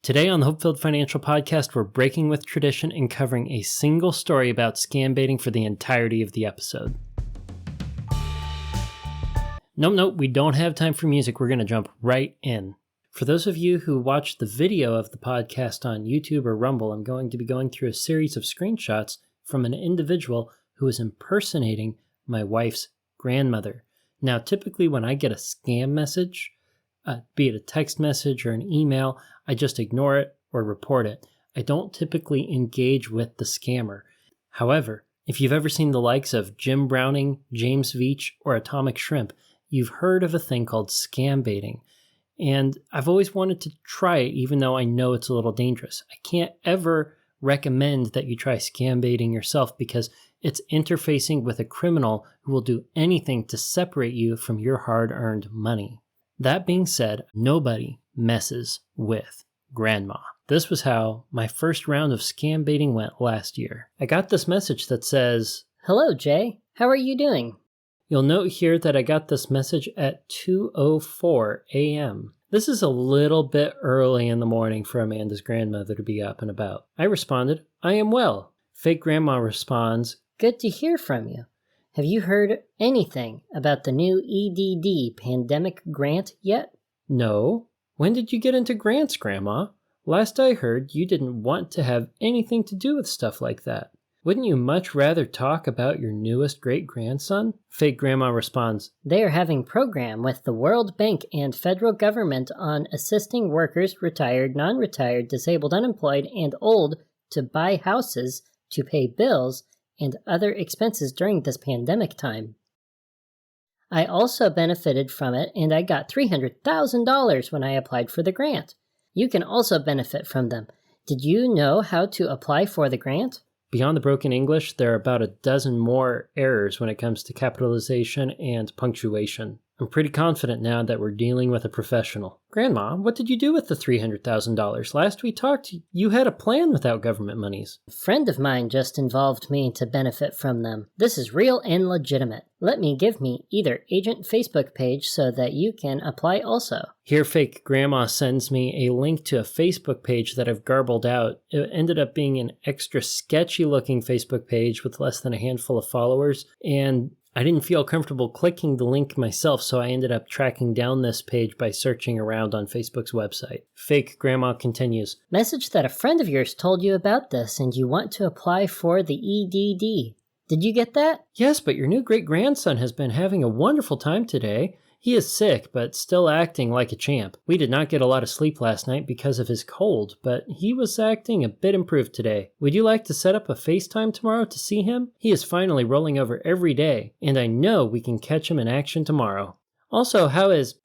Today on the HopeFilled Financial Podcast, we're breaking with tradition and covering a single story about scam baiting for the entirety of the episode. Nope, we don't have time for music. We're going to jump right in. For those of you who watched the video of the podcast on YouTube or Rumble, I'm going to be going through a series of screenshots from an individual who is impersonating my wife's grandmother. Now, typically when I get a scam message, be it a text message or an email, I just ignore it or report it. I don't typically engage with the scammer. However, if you've ever seen the likes of Jim Browning, James Veach, or Atomic Shrimp, you've heard of a thing called scam baiting. And I've always wanted to try it, even though I know it's a little dangerous. I can't ever recommend that you try scam baiting yourself because it's interfacing with a criminal who will do anything to separate you from your hard-earned money. That being said, nobody messes with grandma. This was how my first round of scam baiting went last year. I got this message that says, "Hello, Jay. How are you doing?" You'll note here that I got this message at 2:04 a.m. This is a little bit early in the morning for Amanda's grandmother to be up and about. I responded, "I am well." Fake grandma responds, "Good to hear from you. Have you heard anything about the new EDD pandemic grant yet?" "No. When did you get into grants, Grandma? Last I heard, you didn't want to have anything to do with stuff like that. Wouldn't you much rather talk about your newest great-grandson?" Fake grandma responds, "They are having a program with the World Bank and federal government on assisting workers, retired, non-retired, disabled, unemployed, and old to buy houses, to pay bills, and other expenses during this pandemic time. I also benefited from it, and I got $300,000 when I applied for the grant. You can also benefit from them. Did you know how to apply for the grant?" Beyond the broken English, there are about a dozen more errors when it comes to capitalization and punctuation. I'm pretty confident now that we're dealing with a professional. "Grandma, what did you do with the $300,000? Last we talked, you had a plan without government monies." "A friend of mine just involved me to benefit from them. This is real and legitimate. Let me give me either agent Facebook page so that you can apply also." Here, fake grandma sends me a link to a Facebook page that I've garbled out. It ended up being an extra sketchy looking Facebook page with less than a handful of followers, and I didn't feel comfortable clicking the link myself, so I ended up tracking down this page by searching around on Facebook's website. Fake grandma continues, "Message that a friend of yours told you about this and you want to apply for the EDD. Did you get that?" "Yes, but your new great-grandson has been having a wonderful time today. He is sick, but still acting like a champ. We did not get a lot of sleep last night because of his cold, but he was acting a bit improved today. Would you like to set up a FaceTime tomorrow to see him? He is finally rolling over every day, and I know we can catch him in action tomorrow. Also, how is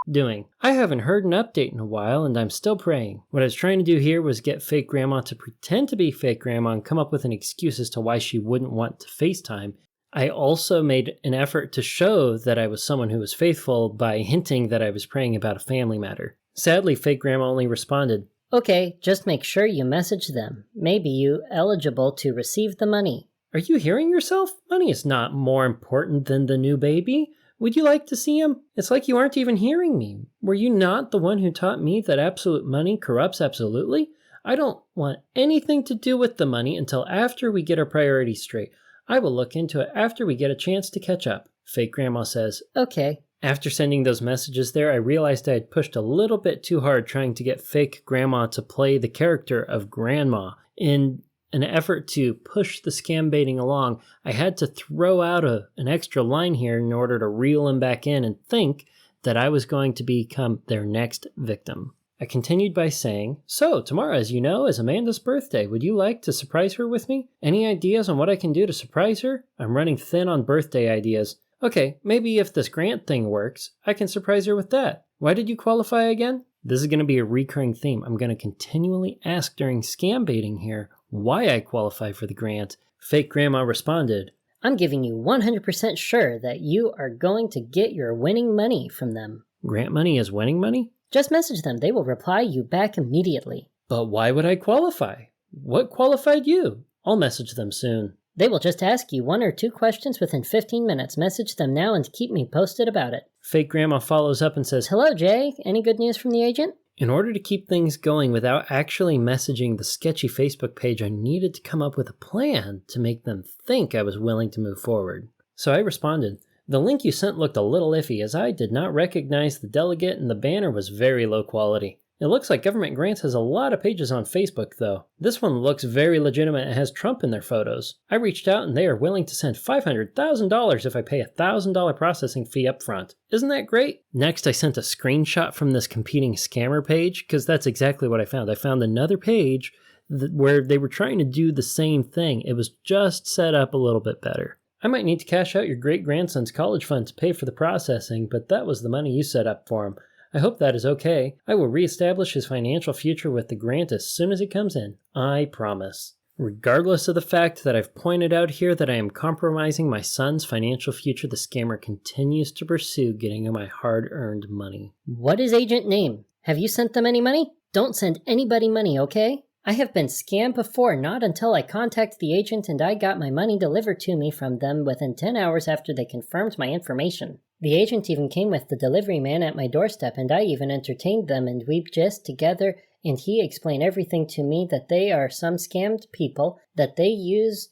doing? I haven't heard an update in a while, and I'm still praying." What I was trying to do here was get fake grandma to pretend to be fake grandma and come up with an excuse as to why she wouldn't want to FaceTime. I also made an effort to show that I was someone who was faithful by hinting that I was praying about a family matter. Sadly, fake grandma only responded, "Okay, just make sure you message them. Maybe you eligible to receive the money." "Are you hearing yourself? Money is not more important than the new baby. Would you like to see him? It's like you aren't even hearing me. Were you not the one who taught me that absolute money corrupts absolutely? I don't want anything to do with the money until after we get our priorities straight. I will look into it after we get a chance to catch up." Fake grandma says, "Okay." After sending those messages there, I realized I had pushed a little bit too hard trying to get fake grandma to play the character of grandma. In an effort to push the scam baiting along, I had to throw out an extra line here in order to reel him back in and think that I was going to become their next victim. I continued by saying, "So, tomorrow, as you know, is Amanda's birthday. Would you like to surprise her with me? Any ideas on what I can do to surprise her? I'm running thin on birthday ideas. Okay, maybe if this grant thing works, I can surprise her with that. Why did you qualify again?" This is going to be a recurring theme. I'm going to continually ask during scam baiting here why I qualify for the grant. Fake grandma responded, "I'm giving you 100% sure that you are going to get your winning money from them." "Grant money is winning money?" "Just message them. They will reply you back immediately." "But why would I qualify? What qualified you?" "I'll message them soon." "They will just ask you 1 or 2 questions within 15 minutes. Message them now and keep me posted about it." Fake grandma follows up and says, "Hello, Jay. Any good news from the agent?" In order to keep things going without actually messaging the sketchy Facebook page, I needed to come up with a plan to make them think I was willing to move forward. So I responded, "The link you sent looked a little iffy as I did not recognize the delegate and the banner was very low quality. It looks like Government Grants has a lot of pages on Facebook though. This one looks very legitimate and has Trump in their photos. I reached out and they are willing to send $500,000 if I pay a $1,000 processing fee up front. Isn't that great?" Next, I sent a screenshot from this competing scammer page because that's exactly what I found. I found another page where they were trying to do the same thing. It was just set up a little bit better. "I might need to cash out your great-grandson's college fund to pay for the processing, but that was the money you set up for him. I hope that is okay. I will reestablish his financial future with the grant as soon as it comes in. I promise." Regardless of the fact that I've pointed out here that I am compromising my son's financial future, the scammer continues to pursue getting my hard-earned money. What is agent name? Have you sent them any money? Don't send anybody money, okay? I have been scammed before, not until I contacted the agent and I got my money delivered to me from them within 10 hours after they confirmed my information. The agent even came with the delivery man at my doorstep and I even entertained them and we just together and he explained everything to me that they are some scammed people that they use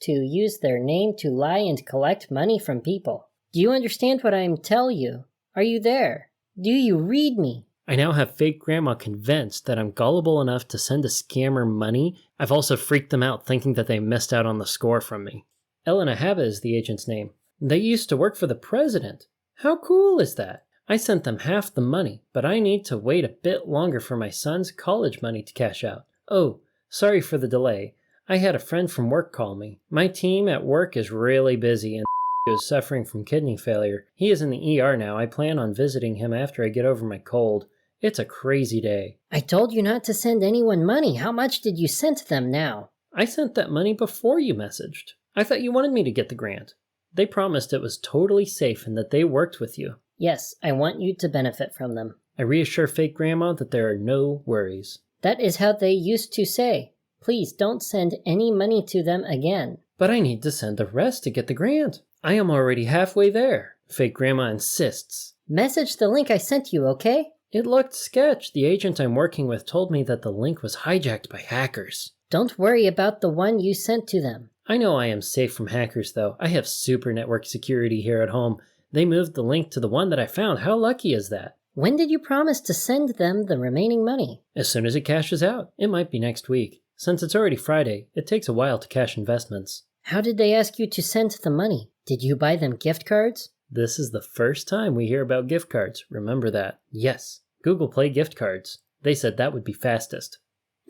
their name to lie and collect money from people. Do you understand what I am telling you? Are you there? Do you read me? I now have fake grandma convinced that I'm gullible enough to send a scammer money. I've also freaked them out thinking that they missed out on the score from me. Elena Haba is the agent's name. They used to work for the president. How cool is that? I sent them half the money, but I need to wait a bit longer for my son's college money to cash out. Oh, sorry for the delay. I had a friend from work call me. My team at work is really busy and is suffering from kidney failure. He is in the ER now. I plan on visiting him after I get over my cold. It's a crazy day. I told you not to send anyone money. How much did you send them now? I sent that money before you messaged. I thought you wanted me to get the grant. They promised it was totally safe and that they worked with you. Yes, I want you to benefit from them. I reassure fake grandma that there are no worries. That is how they used to say. Please don't send any money to them again. But I need to send the rest to get the grant. I am already halfway there. Fake grandma insists. Message the link I sent you, okay? It looked sketch. The agent I'm working with told me that the link was hijacked by hackers. Don't worry about the one you sent to them. I know I am safe from hackers, though. I have super network security here at home. They moved the link to the one that I found. How lucky is that? When did you promise to send them the remaining money? As soon as it cashes out. It might be next week. Since it's already Friday, it takes a while to cash investments. How did they ask you to send the money? Did you buy them gift cards? This is the first time we hear about gift cards. Remember that. Yes, Google Play gift cards. They said that would be fastest.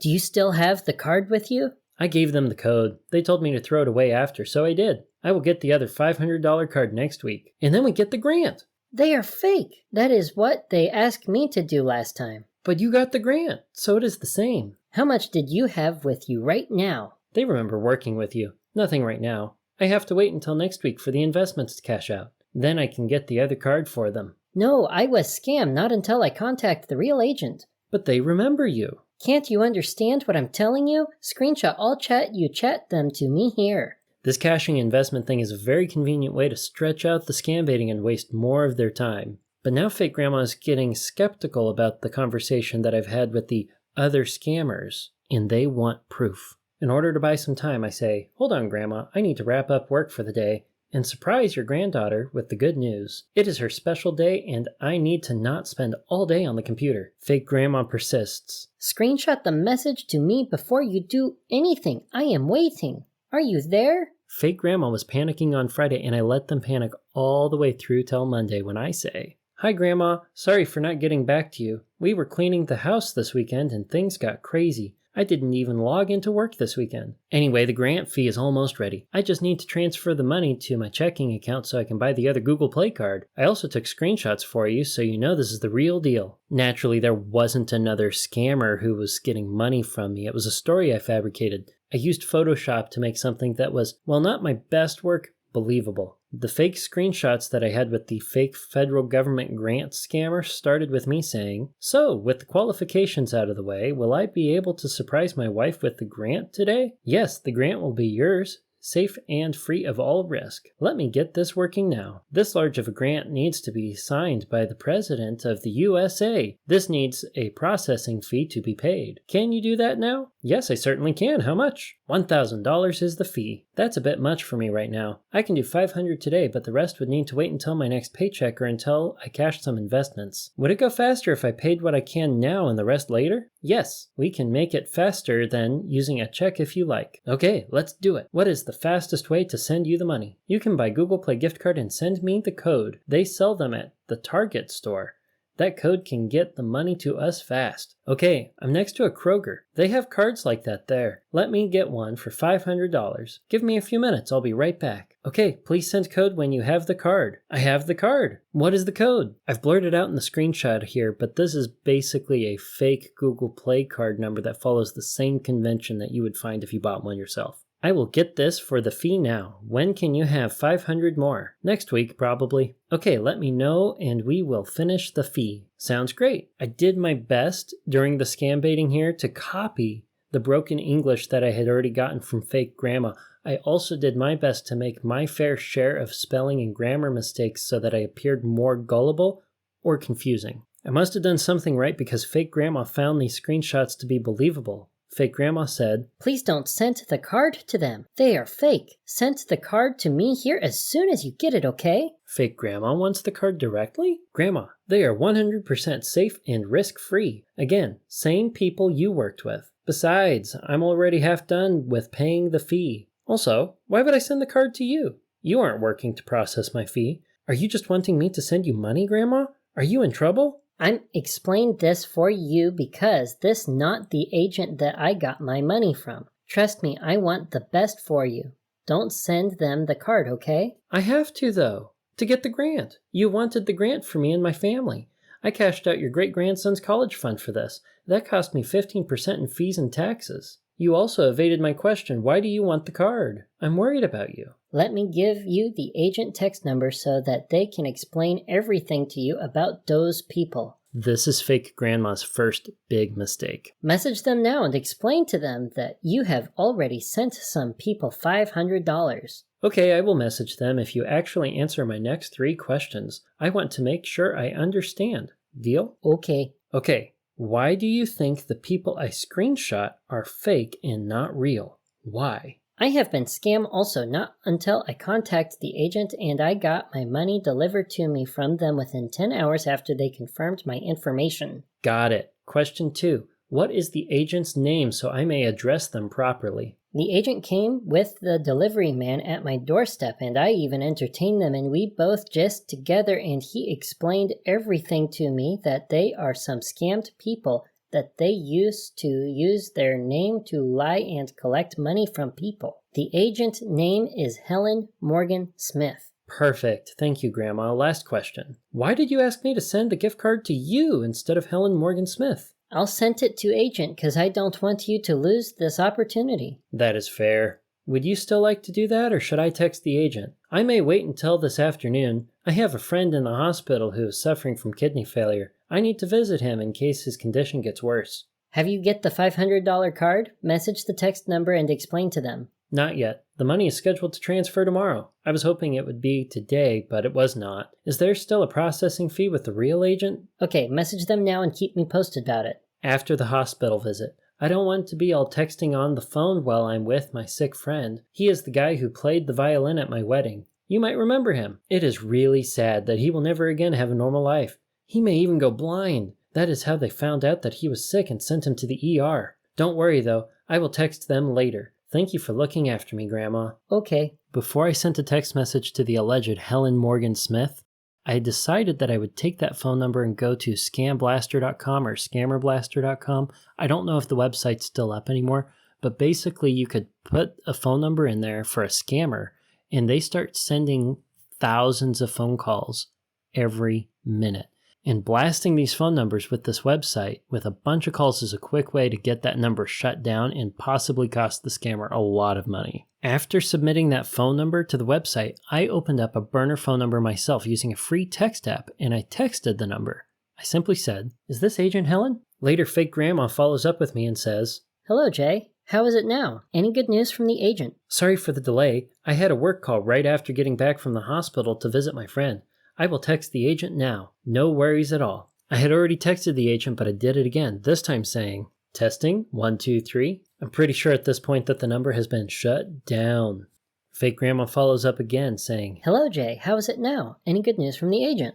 Do you still have the card with you? I gave them the code. They told me to throw it away after, so I did. I will get the other $500 card next week. And then we get the grant. They are fake. That is what they asked me to do last time. But you got the grant, so it is the same. How much did you have with you right now? They remember working with you. Nothing right now. I have to wait until next week for the investments to cash out. Then I can get the other card for them. No, I was scammed not until I contact the real agent. But they remember you. Can't you understand what I'm telling you? Screenshot all chat you chat them to me here. This cashing investment thing is a very convenient way to stretch out the scam baiting and waste more of their time. But now fake grandma is getting skeptical about the conversation that I've had with the other scammers, and they want proof. In order to buy some time, I say, "Hold on, Grandma, I need to wrap up work for the day and surprise your granddaughter with the good news. It is her special day, and I need to not spend all day on the computer." Fake grandma persists. Screenshot the message to me before you do anything. I am waiting. Are you there? Fake grandma was panicking on Friday, and I let them panic all the way through till Monday when I say, "Hi, Grandma. Sorry for not getting back to you. We were cleaning the house this weekend, and things got crazy. I didn't even log into work this weekend. Anyway, the grant fee is almost ready. I just need to transfer the money to my checking account so I can buy the other Google Play card. I also took screenshots for you so you know this is the real deal." Naturally, there wasn't another scammer who was getting money from me. It was a story I fabricated. I used Photoshop to make something that was, while not my best work, believable. The fake screenshots that I had with the fake federal government grant scammer started with me saying, "So, with the qualifications out of the way, will I be able to surprise my wife with the grant today? Yes, the grant will be yours. safe and free of all risk. Let me get this working now. This large of a grant needs to be signed by the President of the USA. This needs a processing fee to be paid. Can you do that now? Yes, I certainly can. How much? $1,000 is the fee. That's a bit much for me right now. I can do $500 today, but the rest would need to wait until my next paycheck or until I cashed some investments. Would it go faster if I paid what I can now and the rest later? Yes, we can make it faster than using a check if you like. Okay, let's do it. What is the fastest way to send you the money? You can buy Google Play gift card and send me the code. They sell them at the Target store. That code can get the money to us fast. Okay, I'm next to a Kroger. They have cards like that there. Let me get one for $500. Give me a few minutes. I'll be right back. Okay, please send code when you have the card. I have the card. What is the code? I've blurred it out in the screenshot here, but this is basically a fake Google Play card number that follows the same convention that you would find if you bought one yourself. I will get this for the fee now. When can you have 500 more? Next week, probably. Okay, let me know and we will finish the fee. Sounds great. I did my best during the scam baiting here to copy the broken English that I had already gotten from fake grandma. I also did my best to make my fair share of spelling and grammar mistakes so that I appeared more gullible or confusing. I must have done something right because fake grandma found these screenshots to be believable. Fake grandma said, "Please don't send the card to them. They are fake. Send the card to me here as soon as you get it, okay?" Fake grandma wants the card directly? Grandma, they are 100% safe and risk-free. Again, same people you worked with. Besides, I'm already half done with paying the fee. Also, why would I send the card to you? You aren't working to process my fee. Are you just wanting me to send you money, Grandma? Are you in trouble? I'm explained this for you because this not the agent that I got my money from. Trust me, I want the best for you. Don't send them the card, okay? I have to, though, to get the grant. You wanted the grant for me and my family. I cashed out your great-grandson's college fund for this. That cost me 15% in fees and taxes. You also evaded my question, why do you want the card? I'm worried about you. Let me give you the agent text number so that they can explain everything to you about those people. This is fake grandma's first big mistake. Message them now and explain to them that you have already sent some people $500. Okay, I will message them if you actually answer my next 3 questions. I want to make sure I understand. Deal? Okay. Okay, why do you think the people I screenshot are fake and not real? Why? I have been scammed also, not until I contacted the agent and I got my money delivered to me from them within 10 hours after they confirmed my information. Got it. Question 2. What is the agent's name so I may address them properly? The agent came with the delivery man at my doorstep and I even entertained them and we both just together and he explained everything to me that they are some scammed people that they used to use their name to lie and collect money from people. The agent name is Helen Morgan Smith. Perfect. Thank you, Grandma. Last question. Why did you ask me to send the gift card to you instead of Helen Morgan Smith? I'll send it to agent because I don't want you to lose this opportunity. That is fair. Would you still like to do that, or should I text the agent? I may wait until this afternoon. I have a friend in the hospital who is suffering from kidney failure. I need to visit him in case his condition gets worse. Have you get the $500 card? Message the text number and explain to them. Not yet. The money is scheduled to transfer tomorrow. I was hoping it would be today, but it was not. Is there still a processing fee with the real agent? Okay, message them now and keep me posted about it. After the hospital visit. I don't want to be all texting on the phone while I'm with my sick friend. He is the guy who played the violin at my wedding. You might remember him. It is really sad that he will never again have a normal life. He may even go blind. That is how they found out that he was sick and sent him to the ER. Don't worry, though. I will text them later. Thank you for looking after me, Grandma. Okay. Before I sent a text message to the alleged Helen Morgan Smith, I decided that I would take that phone number and go to scamblaster.com or scammerblaster.com. I don't know if the website's still up anymore, but basically you could put a phone number in there for a scammer, and they start sending thousands of phone calls every minute. And blasting these phone numbers with this website with a bunch of calls is a quick way to get that number shut down and possibly cost the scammer a lot of money. After submitting that phone number to the website, I opened up a burner phone number myself using a free text app, and I texted the number. I simply said, "Is this Agent Helen?" Later, fake grandma follows up with me and says, "Hello, Jay. how is it now? Any good news from the agent? Sorry for the delay. I had a work call right after getting back from the hospital to visit my friend. I will text the agent now. No worries at all. I had already texted the agent, but I did it again, this time saying, testing, 1, 2, 3. I'm pretty sure at this point that the number has been shut down. Fake grandma follows up again, saying, Hello, Jay. How is it now? Any good news from the agent?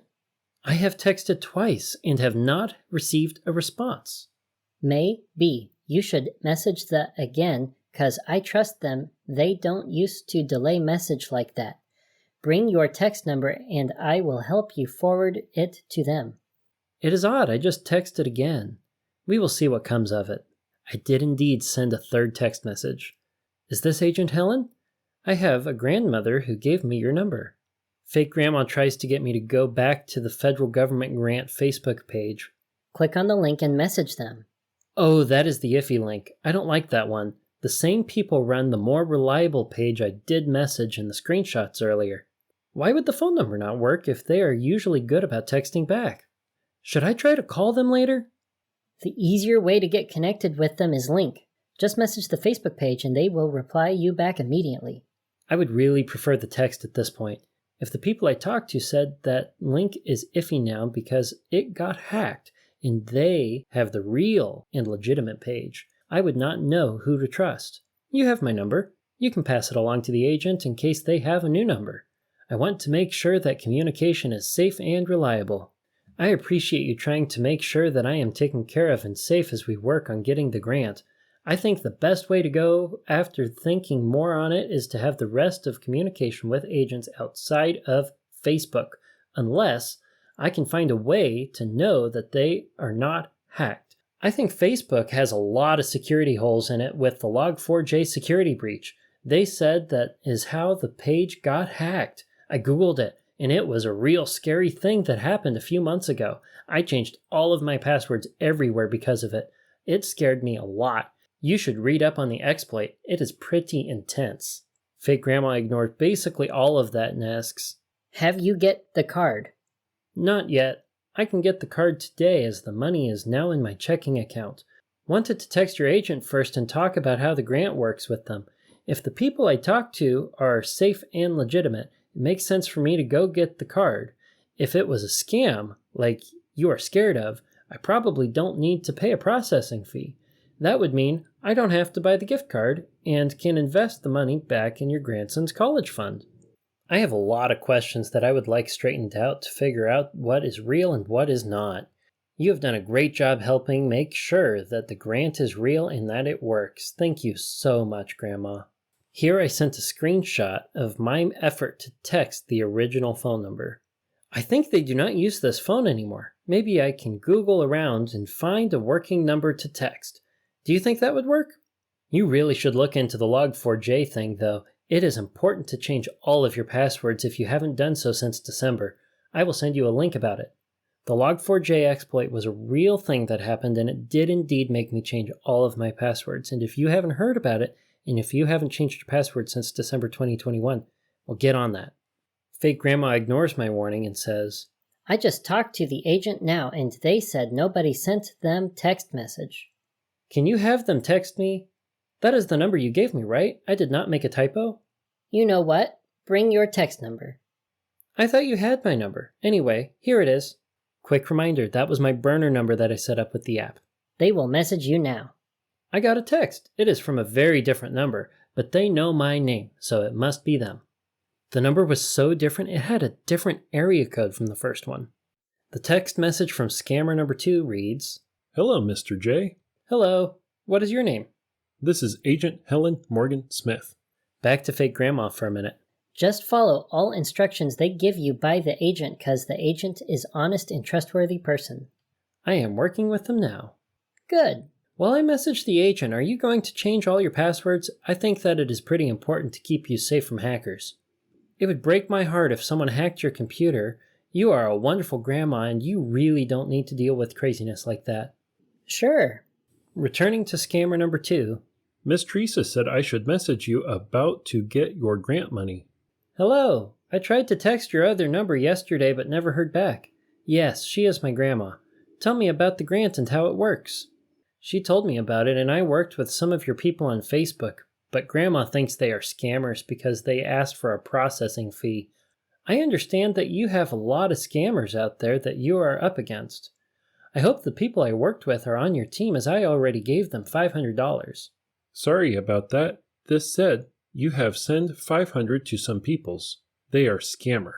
I have texted twice and have not received a response. May B. You should message that again, 'cause I trust them. They don't used to delay message like that. Bring your text number and I will help you forward it to them. It is odd. I just texted again. We will see what comes of it. I did indeed send a third text message. Is this Agent Helen? I have a grandmother who gave me your number. Fake grandma tries to get me to go back to the federal government grant Facebook page. Click on the link and message them. Oh, that is the iffy link. I don't like that one. The same people run the more reliable page I did message in the screenshots earlier. Why would the phone number not work if they are usually good about texting back? Should I try to call them later? The easier way to get connected with them is link. Just message the Facebook page and they will reply you back immediately. I would really prefer the text at this point. If the people I talked to said that link is iffy now because it got hacked and they have the real and legitimate page, I would not know who to trust. You have my number. You can pass it along to the agent in case they have a new number. I want to make sure that communication is safe and reliable. I appreciate you trying to make sure that I am taken care of and safe as we work on getting the grant. I think the best way to go after thinking more on it is to have the rest of communication with agents outside of Facebook, unless I can find a way to know that they are not hacked. I think Facebook has a lot of security holes in it with the Log4j security breach. They said that is how the page got hacked. I Googled it, and it was a real scary thing that happened a few months ago. I changed all of my passwords everywhere because of it. It scared me a lot. You should read up on the exploit. It is pretty intense. Fake grandma ignores basically all of that and asks, Have you get the card? Not yet. I can get the card today as the money is now in my checking account. Wanted to text your agent first and talk about how the grant works with them. If the people I talk to are safe and legitimate, it makes sense for me to go get the card. If it was a scam, like you are scared of, I probably don't need to pay a processing fee. That would mean I don't have to buy the gift card and can invest the money back in your grandson's college fund. I have a lot of questions that I would like straightened out to figure out what is real and what is not. You have done a great job helping make sure that the grant is real and that it works. Thank you so much, Grandma. Here I sent a screenshot of my effort to text the original phone number. I think they do not use this phone anymore. Maybe I can Google around and find a working number to text. Do you think that would work? You really should look into the Log4j thing, though. It is important to change all of your passwords if you haven't done so since December. I will send you a link about it. The Log4j exploit was a real thing that happened, and it did indeed make me change all of my passwords. And if you haven't heard about it, and if you haven't changed your password since December 2021, well, get on that. Fake grandma ignores my warning and says, I just talked to the agent now, and they said nobody sent them text message. Can you have them text me? That is the number you gave me, right? I did not make a typo. You know what? Bring your text number. I thought you had my number. Anyway, here it is. Quick reminder, that was my burner number that I set up with the app. They will message you now. I got a text. It is from a very different number, but they know my name, so it must be them. The number was so different, it had a different area code from the first one. The text message from scammer number 2 reads, Hello, Mr. J. Hello. What is your name? This is Agent Helen Morgan Smith. Back to fake grandma for a minute. Just follow all instructions they give you by the agent, because the agent is honest and trustworthy person. I am working with them now. Good. While I message the agent, are you going to change all your passwords? I think that it is pretty important to keep you safe from hackers. It would break my heart if someone hacked your computer. You are a wonderful grandma and you really don't need to deal with craziness like that. Sure. Returning to scammer number 2. Miss Teresa said I should message you about to get your grant money. Hello. I tried to text your other number yesterday but never heard back. Yes, she is my grandma. Tell me about the grant and how it works. She told me about it, and I worked with some of your people on Facebook, but Grandma thinks they are scammers because they asked for a processing fee. I understand that you have a lot of scammers out there that you are up against. I hope the people I worked with are on your team, as I already gave them $500. Sorry about that. This said, you have sent $500 to some peoples. They are scammer.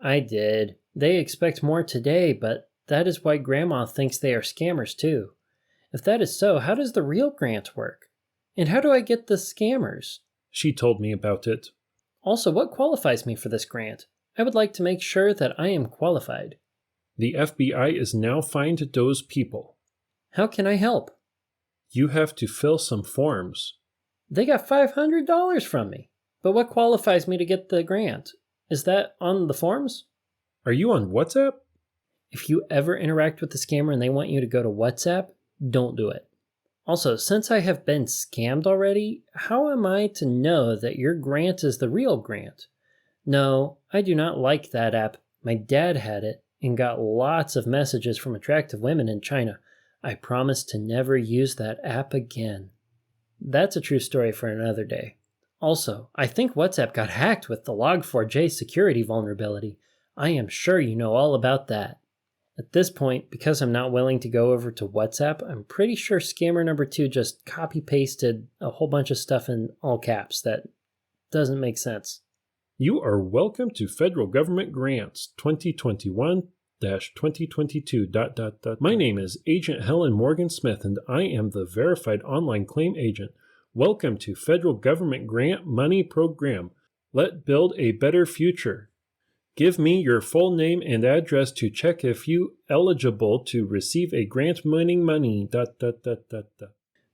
I did. They expect more today, but that is why Grandma thinks they are scammers too. If that is so, how does the real grant work? And how do I get the scammers? She told me about it. Also, what qualifies me for this grant? I would like to make sure that I am qualified. The FBI is now fined those people. How can I help? You have to fill some forms. They got $500 from me. But what qualifies me to get the grant? Is that on the forms? Are you on WhatsApp? If you ever interact with the scammer and they want you to go to WhatsApp, don't do it. Also, since I have been scammed already, how am I to know that your grant is the real grant? No, I do not like that app. My dad had it and got lots of messages from attractive women in China. I promise to never use that app again. That's a true story for another day. Also, I think WhatsApp got hacked with the Log4j security vulnerability. I am sure you know all about that. At this point, because I'm not willing to go over to WhatsApp, I'm pretty sure scammer number 2 just copy-pasted a whole bunch of stuff in all caps that doesn't make sense. You are welcome to Federal Government Grants 2021-2022. My name is Agent Helen Morgan Smith, and I am the Verified Online Claim Agent. Welcome to Federal Government Grant Money Program. Let's build a better future. Give me your full name and address to check if you eligible to receive a grant money.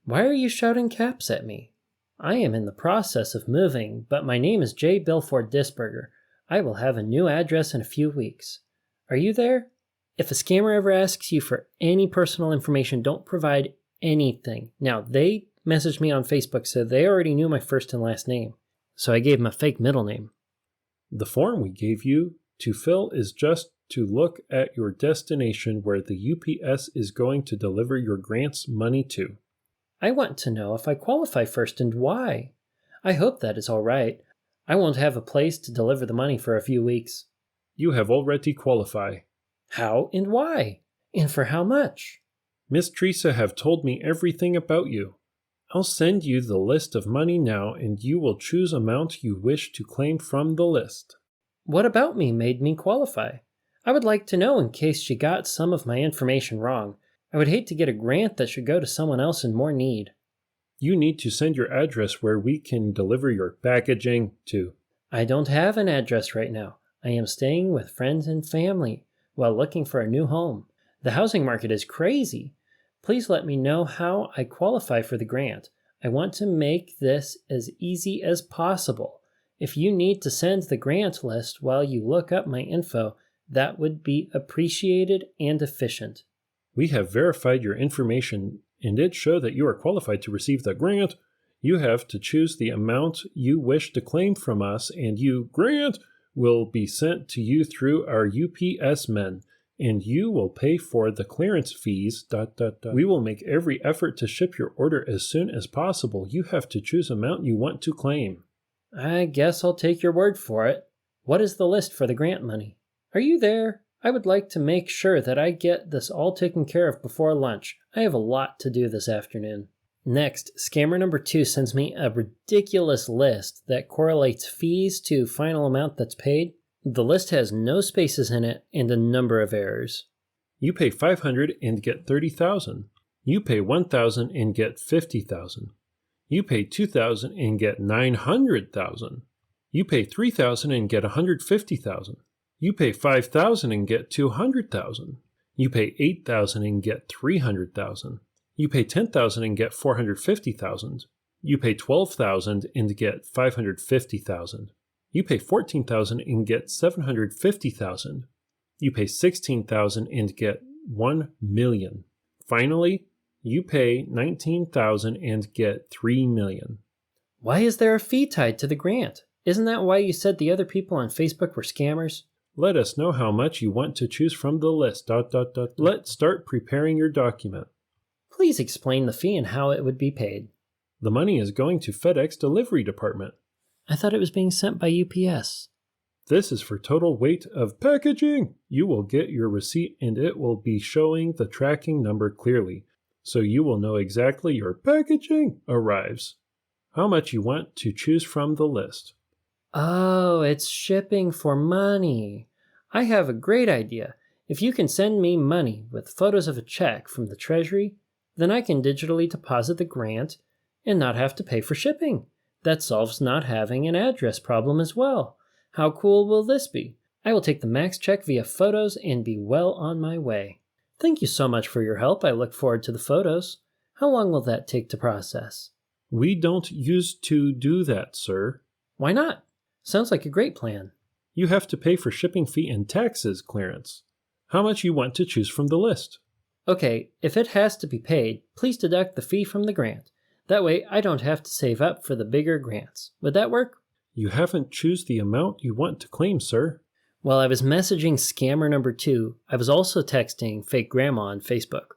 Why are you shouting caps at me? I am in the process of moving, but my name is J. Bilford Disberger. I will have a new address in a few weeks. Are you there? If a scammer ever asks you for any personal information, don't provide anything. Now, they messaged me on Facebook, so they already knew my first and last name. So I gave them a fake middle name. The form we gave you to fill is just to look at your destination where the UPS is going to deliver your grants money to. I want to know if I qualify first and why. I hope that is all right. I won't have a place to deliver the money for a few weeks. You have already qualified. How and why? And for how much? Miss Teresa have told me everything about you. I'll send you the list of money now, and you will choose amount you wish to claim from the list. What about me made me qualify? I would like to know in case she got some of my information wrong. I would hate to get a grant that should go to someone else in more need. You need to send your address where we can deliver your packaging to. I don't have an address right now. I am staying with friends and family while looking for a new home. The housing market is crazy. Please let me know how I qualify for the grant. I want to make this as easy as possible. If you need to send the grant list while you look up my info, that would be appreciated and efficient. We have verified your information, and it shows that you are qualified to receive the grant. You have to choose the amount you wish to claim from us, and your grant will be sent to you through our UPS men, and you will pay for the clearance fees. We will make every effort to ship your order as soon as possible. You have to choose amount you want to claim. I guess I'll take your word for it. What is the list for the grant money? Are you there? I would like to make sure that I get this all taken care of before lunch. I have a lot to do this afternoon. Next, scammer number 2 sends me a ridiculous list that correlates fees to final amount that's paid. The list has no spaces in it and a number of errors. You pay $500 and get $30,000. You pay $1,000 and get $50,000. You pay $2,000 and get $900,000. You pay $3,000 and get $150,000. You pay $5,000 and get $200,000. You pay $8,000 and get $300,000. You pay $10,000 and get $450,000. You pay $12,000 and get $550,000. You pay $14,000 and get $750,000. You pay $16,000 and get $1 million. Finally, you pay $19,000 and get $3 million. Why is there a fee tied to the grant? Isn't that why you said the other people on Facebook were scammers? Let us know how much you want to choose from the list. Let's start preparing your document. Please Please explain the fee and how it would be paid. The money is going to FedEx Delivery Department. I thought it was being sent by UPS. This is for total weight of packaging. You will get your receipt and it will be showing the tracking number clearly, so you will know exactly your packaging arrives. How much you want to choose from the list. Oh, it's shipping for money. I have a great idea. If you can send me money with photos of a check from the Treasury, then I can digitally deposit the grant and not have to pay for shipping. That solves not having an address problem as well. How cool will this be? I will take the max check via photos and be well on my way. Thank you so much for your help. I look forward to the photos. How long will that take to process? We don't use to do that, sir. Why not? Sounds like a great plan. You have to pay for shipping fee and taxes, Clarence. How much you want to choose from the list? Okay, if it has to be paid, please deduct the fee from the grant. That way I don't have to save up for the bigger grants. Would that work? You haven't choose the amount you want to claim, sir. While I was messaging scammer number 2, I was also texting fake grandma on Facebook.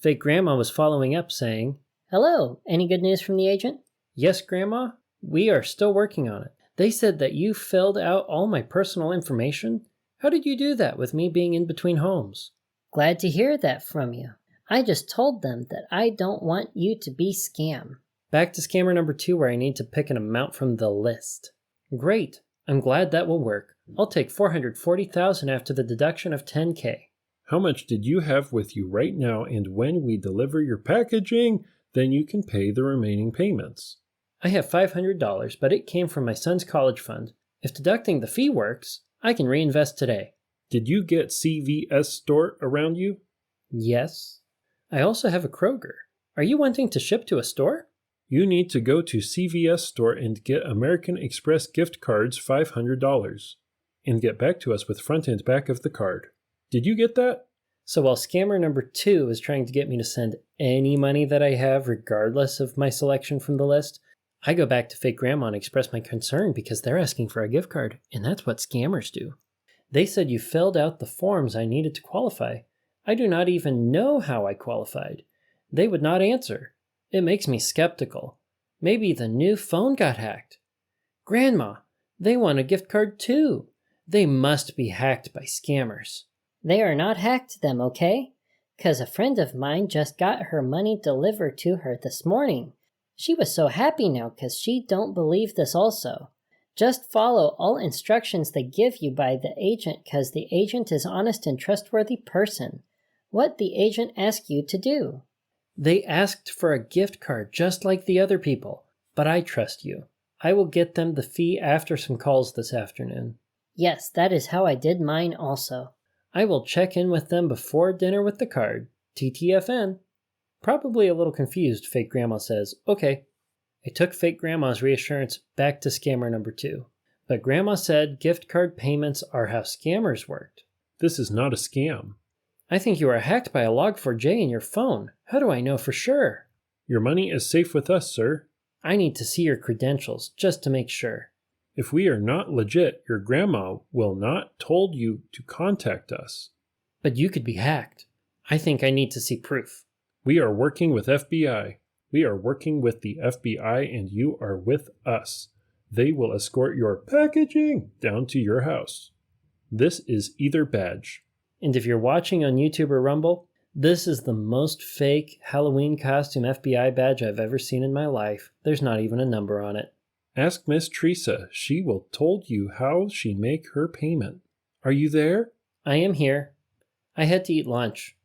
Fake grandma was following up saying, Hello, any good news from the agent? Yes, grandma, we are still working on it. They said that you filled out all my personal information. How did you do that with me being in between homes? Glad to hear that from you. I just told them that I don't want you to be scam. Back to scammer number 2 where I need to pick an amount from the list. Great. I'm glad that will work. I'll take $440,000 after the deduction of $10K. How much did you have with you right now, and when we deliver your packaging, then you can pay the remaining payments? I have $500, but it came from my son's college fund. If deducting the fee works, I can reinvest today. Did you get CVS store around you? Yes. I also have a Kroger. Are you wanting to ship to a store? You need to go to CVS store and get American Express gift cards $500 and get back to us with front and back of the card. Did you get that? So while scammer number 2 is trying to get me to send any money that I have regardless of my selection from the list, I go back to fake grandma and express my concern because they're asking for a gift card, and that's what scammers do. They said you filled out the forms I needed to qualify. I do not even know how I qualified. They would not answer. It makes me skeptical. Maybe the new phone got hacked. Grandma, they want a gift card too. They must be hacked by scammers. They are not hacked them, okay? 'Cause a friend of mine just got her money delivered to her this morning. She was so happy now 'cause she don't believe this also. Just follow all instructions they give you by the agent 'cause the agent is honest and trustworthy person. What the agent asks you to do. They asked for a gift card just like the other people, but I trust you. I will get them the fee after some calls this afternoon. Yes, that is how I did mine also. I will check in with them before dinner with the card. TTFN. Probably a little confused, fake grandma says. Okay. I took fake grandma's reassurance back to scammer number 2. But grandma said gift card payments are how scammers worked. This is not a scam. I think you are hacked by a Log4j in your phone. How do I know for sure? Your money is safe with us, sir. I need to see your credentials just to make sure. If we are not legit, your grandma will not told you to contact us. But you could be hacked. I think I need to see proof. We are working with FBI. We are working with the FBI and you are with us. They will escort your packaging down to your house. This is either badge. And if you're watching on YouTube or Rumble, this is the most fake Halloween costume FBI badge I've ever seen in my life. There's not even a number on it. Ask Miss Teresa. She will told you how she make her payment. Are you there? I am here. I had to eat lunch.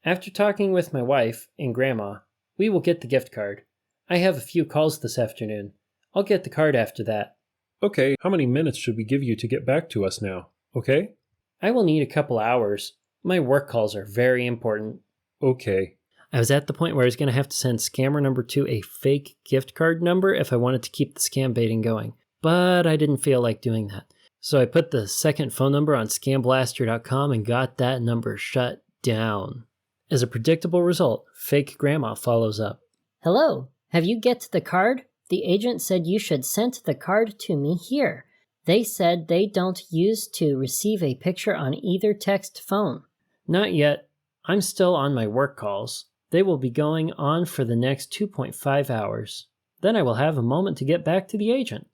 After talking with my wife and Grandma, we will get the gift card. I have a few calls this afternoon. I'll get the card after that. Okay, how many minutes should we give you to get back to us now? Okay? I will need a couple hours. My work calls are very important. Okay. I was at the point where I was going to have to send scammer number 2 a fake gift card number if I wanted to keep the scam baiting going. But I didn't feel like doing that. So I put the second phone number on scamblaster.com and got that number shut down. As a predictable result, fake grandma follows up. Hello, have you get the card? The agent said you should send the card to me here. They said they don't use to receive a picture on either text phone. Not yet. I'm still on my work calls. They will be going on for the next 2.5 hours. Then I will have a moment to get back to the agent.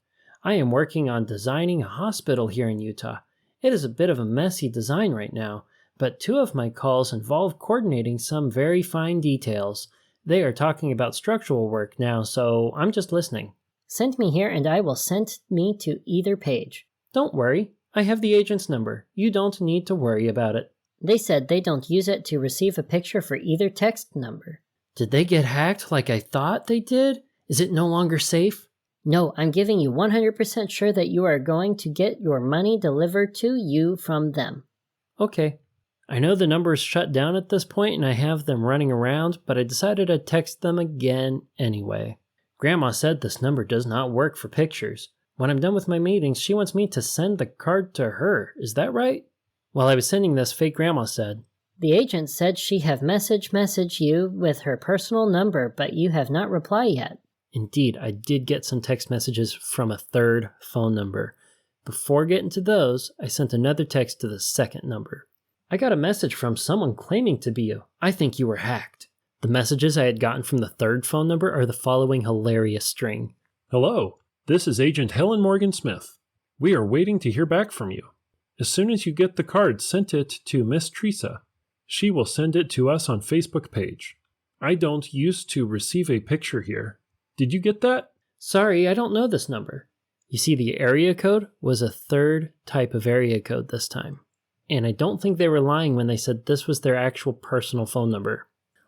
I am working on designing a hospital here in Utah. It is a bit of a messy design right now, but 2 of my calls involve coordinating some very fine details. They are talking about structural work now, so I'm just listening. Send me here and I will send me to either page. Don't worry. I have the agent's number. You don't need to worry about it. They said they don't use it to receive a picture for either text number. Did they get hacked like I thought they did? Is it no longer safe? No, I'm giving you 100% sure that you are going to get your money delivered to you from them. Okay. I know the number is shut down at this point and I have them running around, but I decided I'd text them again anyway. Grandma said this number does not work for pictures. When I'm done with my meetings, she wants me to send the card to her. Is that right? While I was sending this, fake grandma said, The agent said she have messaged you with her personal number, but you have not replied yet. Indeed, I did get some text messages from a third phone number. Before getting to those, I sent another text to the second number. I got a message from someone claiming to be you. I think you were hacked. The messages I had gotten from the third phone number are the following hilarious string. Hello, this is Agent Helen Morgan Smith. We are waiting to hear back from you. As soon as you get the card, send it to Miss Teresa. She will send it to us on Facebook page. I don't used to receive a picture here. Did you get that? Sorry, I don't know this number. You see, the area code was a third type of area code this time. And I don't think they were lying when they said this was their actual personal phone number.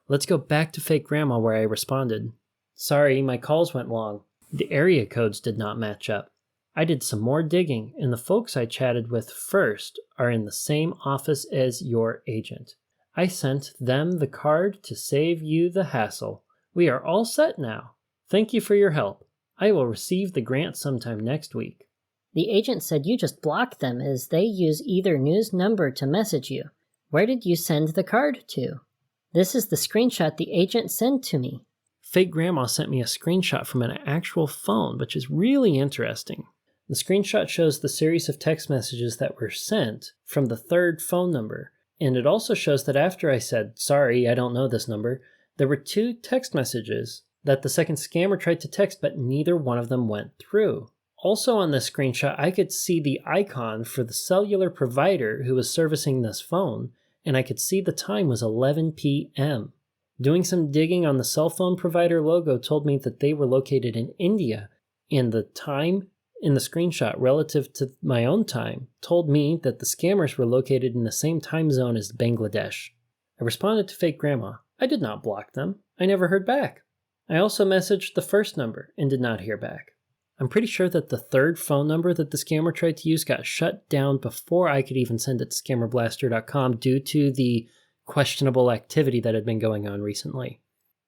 Let's go back to fake grandma where I responded. Sorry, my calls went long. The area codes did not match up. I did some more digging, and the folks I chatted with first are in the same office as your agent. I sent them the card to save you the hassle. We are all set now. Thank you for your help. I will receive the grant sometime next week. The agent said you just blocked them as they use either news number to message you. Where did you send the card to? This is the screenshot the agent sent to me. Fake grandma sent me a screenshot from an actual phone, which is really interesting. The screenshot shows the series of text messages that were sent from the third phone number, and it also shows that after I said, sorry, I don't know this number, there were 2 text messages that the second scammer tried to text, but neither one of them went through. Also on this screenshot, I could see the icon for the cellular provider who was servicing this phone, and I could see the time was 11 p.m. Doing some digging on the cell phone provider logo told me that they were located in India, and the time in the screenshot relative to my own time told me that the scammers were located in the same time zone as Bangladesh. I responded to fake grandma. I did not block them. I never heard back. I also messaged the first number and did not hear back. I'm pretty sure that the third phone number that the scammer tried to use got shut down before I could even send it to scammerblaster.com due to the questionable activity that had been going on recently.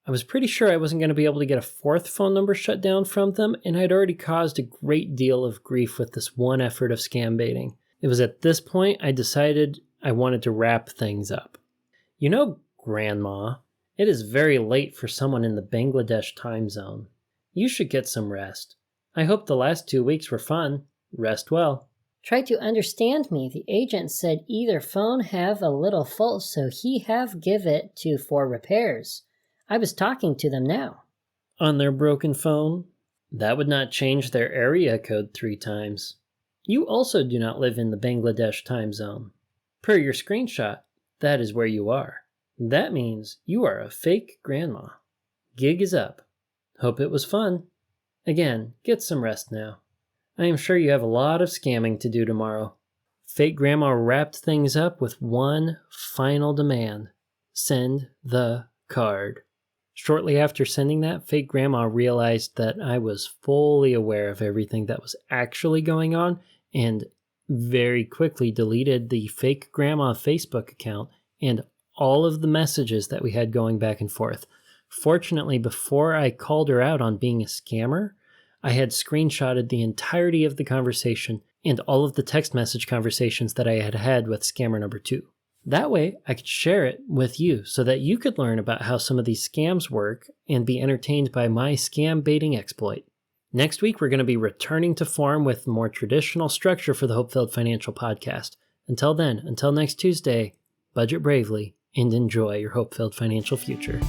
I was pretty sure I wasn't going to be able to get a fourth phone number shut down from them, and I'd already caused a great deal of grief with this one effort of scam baiting. It was at this point I decided I wanted to wrap things up. You know, Grandma, it is very late for someone in the Bangladesh time zone. You should get some rest. I hope the last 2 weeks were fun. Rest well. Try to understand me. The agent said either phone have a little fault, so he have give it to for repairs. I was talking to them now. On their broken phone? That would not change their area code 3 times. You also do not live in the Bangladesh time zone. Per your screenshot, that is where you are. That means you are a fake grandma. Gig is up. Hope it was fun. Again, get some rest now. I am sure you have a lot of scamming to do tomorrow. Fake grandma wrapped things up with one final demand. Send the card. Shortly after sending that, fake grandma realized that I was fully aware of everything that was actually going on and very quickly deleted the fake grandma Facebook account and all of the messages that we had going back and forth. Fortunately, before I called her out on being a scammer, I had screenshotted the entirety of the conversation and all of the text message conversations that I had had with scammer number 2. That way, I could share it with you so that you could learn about how some of these scams work and be entertained by my scam baiting exploit. Next week, we're going to be returning to form with more traditional structure for the HopeFilled Financial Podcast. Until then, until next Tuesday, budget bravely and enjoy your hope-filled financial future.